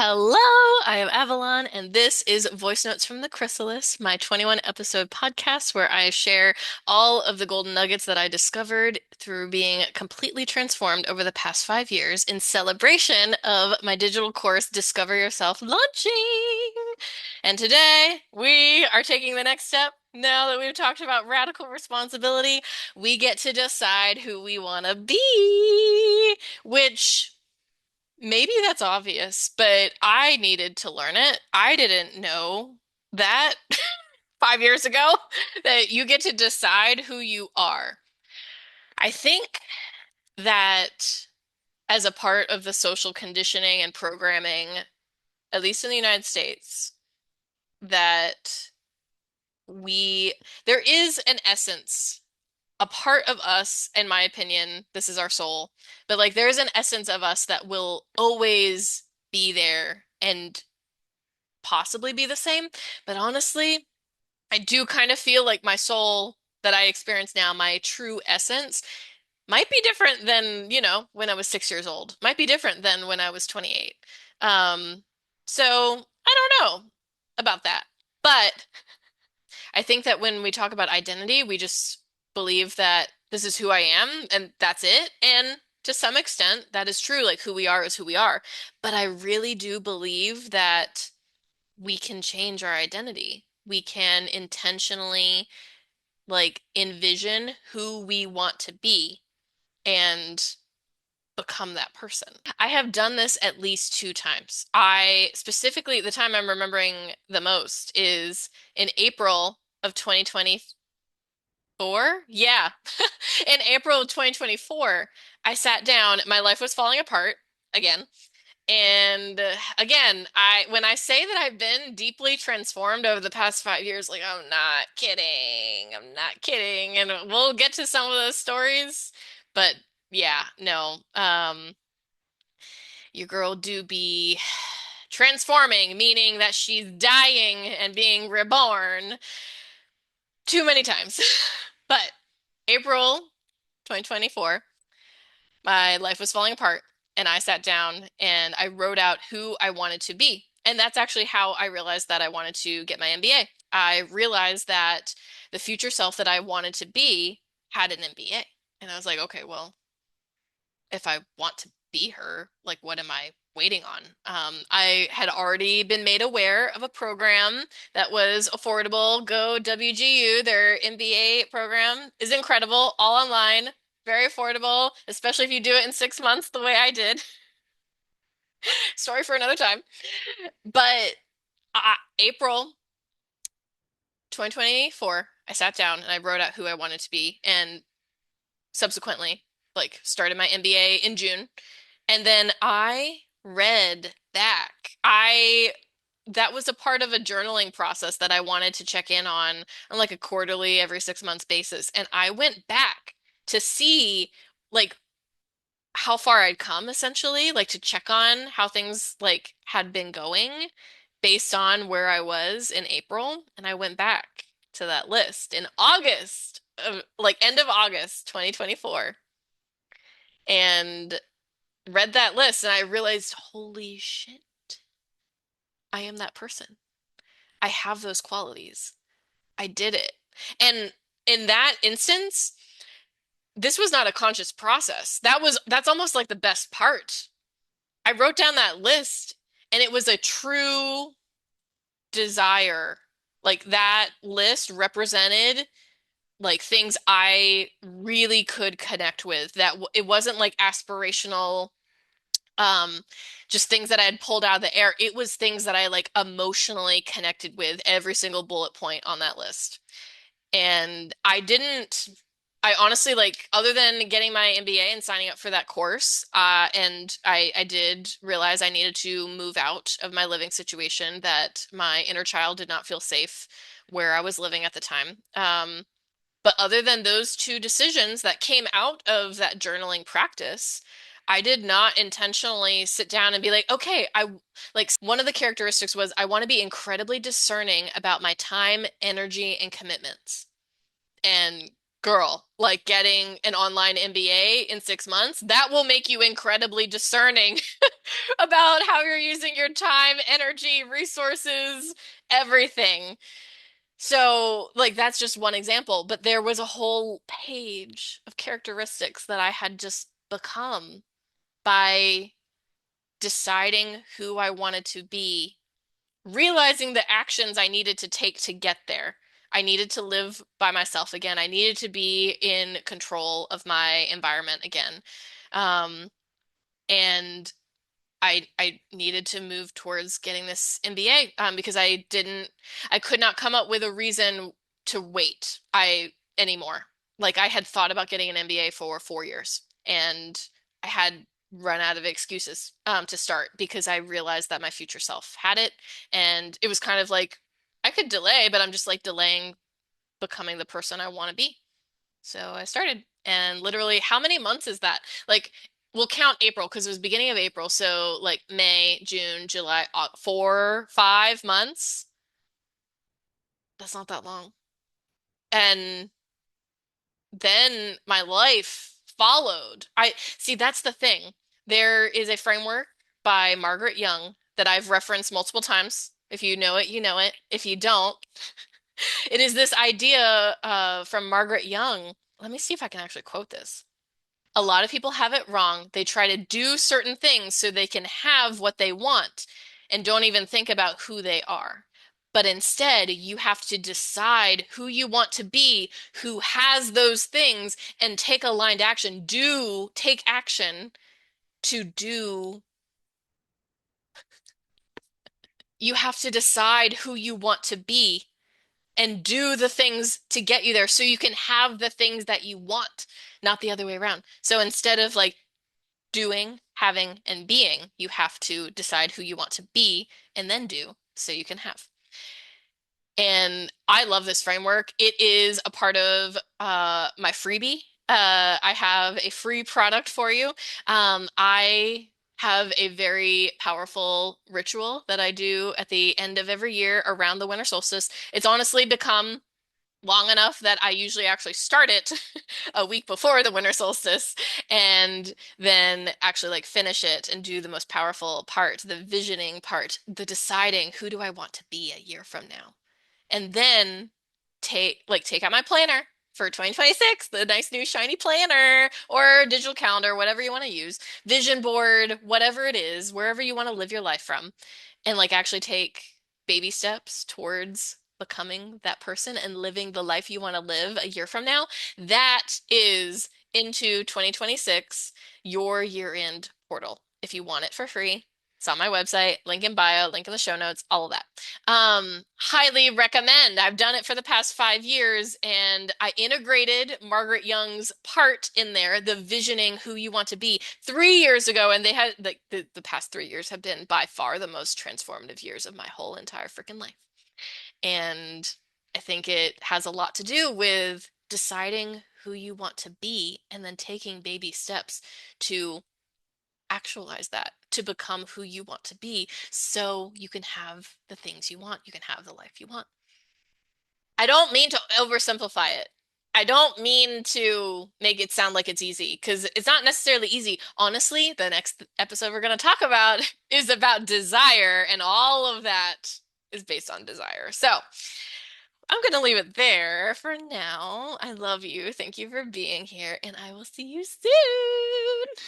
Hello, I am Avalon, and this is Voice Notes from the Chrysalis, my 21 episode podcast where I share all of the golden nuggets that I discovered through being completely transformed over the past 5 years in celebration of my digital course, Discover Yourself, launching. And today we are taking the next step. Now that we've talked about radical responsibility, we get to decide who we want to be, which maybe that's obvious, but I needed to learn it. I didn't know that 5 years ago that you get to decide who you are. I think that as a part of the social conditioning and programming, at least in the United States, that we there is an essence, a part of us, in my opinion, this is our soul, but like there is an essence of us that will always be there and possibly be the same. But honestly, I do kind of feel like my soul that I experience now, my true essence, might be different than, when I was 6 years old. Might be different than when I was 28. Um, so I don't know about that. But I think that when we talk about identity, we just believe that this is who I am and that's it. And to some extent, that is true. Like who we are is who we are. But I really do believe that we can change our identity. We can intentionally like envision who we want to be and become that person. I have done this at least two times. I specifically, the time I'm remembering the most is in April of 2024. Yeah. In April of 2024, I sat down, my life was falling apart again. And again, I when I say that I've been deeply transformed over the past 5 years, like I'm not kidding. I'm not kidding. And we'll get to some of those stories. But yeah, no. Your girl do be transforming, meaning that she's dying and being reborn too many times. But April 2024, my life was falling apart, and I sat down and I wrote out who I wanted to be. And that's actually how I realized that I wanted to get my MBA. I realized that the future self that I wanted to be had an MBA. And I was like, okay, well, if I want to be her, like, what am I waiting on? I had already been made aware of a program that was affordable. Go WGU, their MBA program is incredible, all online, very affordable, especially if you do it in 6 months the way I did. Story for another time. But April 2024, I sat down and I wrote out who I wanted to be, and subsequently, like, started my MBA in June. And then I read back. That was a part of a journaling process that I wanted to check in on like a quarterly, every 6 months basis. And I went back to see like how far I'd come essentially, like to check on how things like had been going based on where I was in April. And I went back to that list in August of like end of August 2024 and read that list and I realized, holy shit, I am that person. I have those qualities. I did it. And in that instance, this was not a conscious process. That's almost like the best part. I wrote down that list and it was a true desire. Like that list represented like things I really could connect with. It wasn't like aspirational um just things that I had pulled out of the air. It was things that I like emotionally connected with every single bullet point on that list. And I honestly like, other than getting my MBA and signing up for that course, and I did realize I needed to move out of my living situation, that my inner child did not feel safe where I was living at the time. But other than those two decisions that came out of that journaling practice, I did not intentionally sit down and be like, okay, I like one of the characteristics was I want to be incredibly discerning about my time, energy, and commitments. And Girl, like getting an online MBA in 6 months, that will make you incredibly discerning about how you're using your time, energy, resources, everything. So, like, that's just one example, but there was a whole page of characteristics that I had just become by deciding who I wanted to be, realizing the actions I needed to take to get there. I needed to live by myself again. I needed to be in control of my environment again. Um, and I needed to move towards getting this MBA because I could not come up with a reason to wait anymore. Like I had thought about getting an MBA for 4 years and I had run out of excuses to start because I realized that my future self had it and it was kind of like I could delay, but I'm just like delaying becoming the person I want to be. So I started, and literally, how many months is that? Like, we'll count April because it was beginning of April. So, like May, June, July, 4, 5 months. That's not that long. And then my life followed. I see, that's the thing. There is a framework by Margaret Young that I've referenced multiple times. If you know it, you know it. If you don't, it is this idea from Margaret Young. Let me see if I can actually quote this. A lot of people have it wrong. They try to do certain things so they can have what they want and don't even think about who they are. But instead, you have to decide who you want to be, who has those things, and take aligned action. Take action to do. You have to decide who you want to be and do the things to get you there so you can have the things that you want, not the other way around. So instead of like doing, having, and being, you have to decide who you want to be and then do so you can have. And I love this framework. It is a part of my freebie. I have a free product for you. I have a very powerful ritual that I do at the end of every year around the winter solstice. It's honestly become long enough that I usually actually start it a week before the winter solstice and then actually like finish it and do the most powerful part, the visioning part, the deciding who do I want to be a year from now. And then take out my planner for 2026, the nice new shiny planner or digital calendar, whatever you want to use, vision board, whatever it is, wherever you want to live your life from, and like actually take baby steps towards becoming that person and living the life you want to live a year from now. That is into 2026, your year-end portal. If you want it for free, it's on my website, link in bio, link in the show notes, all of that. Highly recommend. I've done it for the past 5 years and I integrated Margaret Young's part in there, the visioning who you want to be 3 years ago. And they had like the past 3 years have been by far the most transformative years of my whole entire freaking life. And I think it has a lot to do with deciding who you want to be and then taking baby steps to actualize that, to become who you want to be so you can have the things you want, you can have the life you want. I don't mean to oversimplify it. I don't mean to make it sound like it's easy because it's not necessarily easy. Honestly, the next episode we're going to talk about is about desire, and all of that is based on desire. So I'm going to leave it there for now. I love you. Thank you for being here, and I will see you soon.